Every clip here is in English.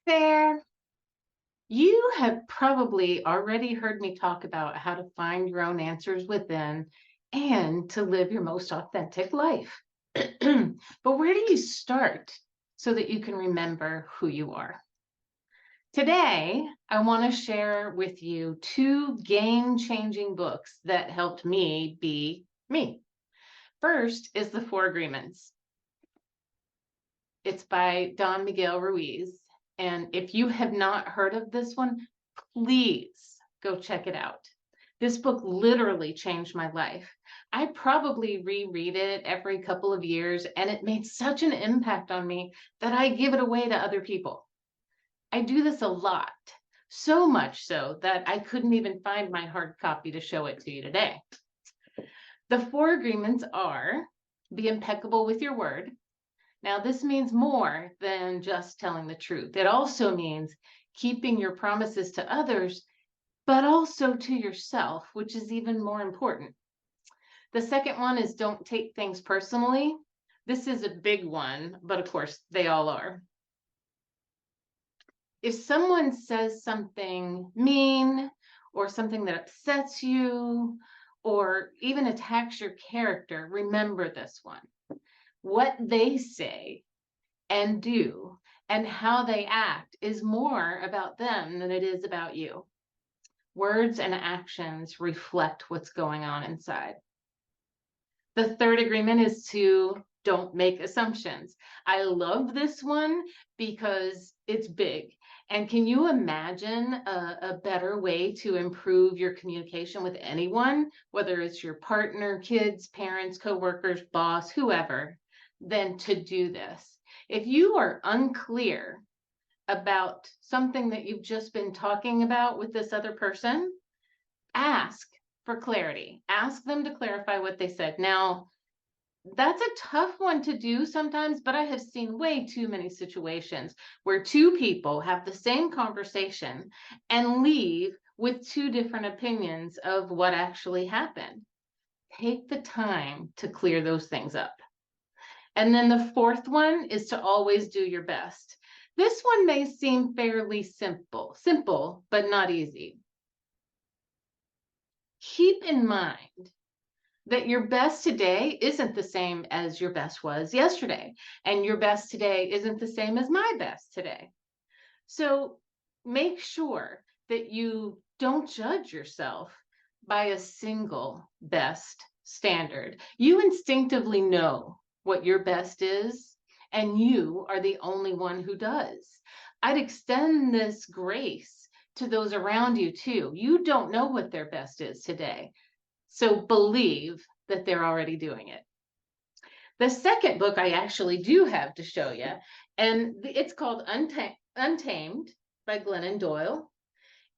There. You have probably already heard me talk about how to find your own answers within and to live your most authentic life. But where do you start so that you can remember who you are? Today, I want to share with you two game changing books that helped me be me. First is The Four Agreements. It's by Don Miguel Ruiz. And if you have not heard of this one, please go check it out. This book literally changed my life. I probably reread it every couple of years, and it made such an impact on me that I give it away to other people. I do this a lot, so much so that I couldn't even find my hard copy to show it to you today. The four agreements are: be impeccable with your word. Now, this means more than just telling the truth. It also means keeping your promises to others, but also to yourself, which is even more important. The second one is don't take things personally. This is a big one, but of course, they all are. If someone says something mean or something that upsets you or even attacks your character, remember this one. What they say and do and how they act is more about them than it is about you. Words and actions reflect what's going on inside. The third agreement is to don't make assumptions. I love this one because it's big. And can you imagine a better way to improve your communication with anyone, whether it's your partner, kids, parents, coworkers, boss, whoever, than to do this? If you are unclear about something that you've just been talking about with this other person, ask for clarity. Ask them to clarify what they said. Now, that's a tough one to do sometimes, but I have seen way too many situations where two people have the same conversation and leave with two different opinions of what actually happened. Take the time to clear those things up. And then the fourth one is to always do your best. This one may seem fairly simple, but not easy. Keep in mind that your best today isn't the same as your best was yesterday, and your best today isn't the same as my best today. So make sure that you don't judge yourself by a single best standard. You instinctively know what your best is, and you are the only one who does. I'd extend this grace to those around you too. You don't know what their best is today. So believe that they're already doing it. The second book I actually do have to show you, and it's called Untamed by Glennon Doyle.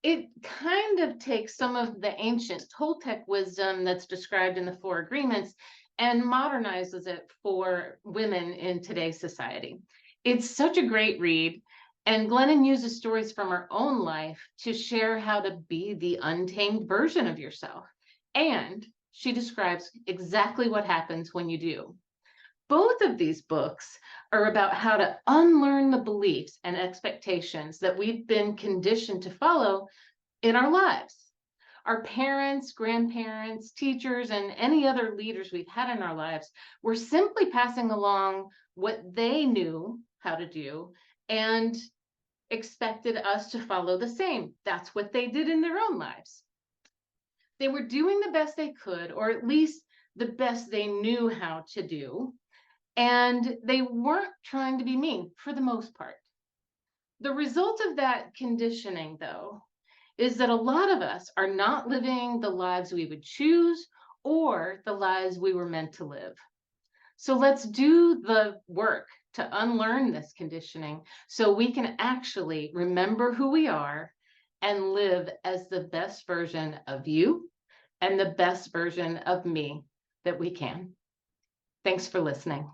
It kind of takes some of the ancient Toltec wisdom that's described in the Four Agreements and modernizes it for women in today's society. It's such a great read, and Glennon uses stories from her own life to share how to be the untamed version of yourself. And she describes exactly what happens when you do. Both of these books are about how to unlearn the beliefs and expectations that we've been conditioned to follow in our lives. Our parents, grandparents, teachers, and any other leaders we've had in our lives were simply passing along what they knew how to do and expected us to follow the same. That's what they did in their own lives. They were doing the best they could, or at least the best they knew how to do. And they weren't trying to be mean for the most part. The result of that conditioning, though, is that a lot of us are not living the lives we would choose or the lives we were meant to live. So let's do the work to unlearn this conditioning so we can actually remember who we are and live as the best version of you and the best version of me that we can. Thanks for listening.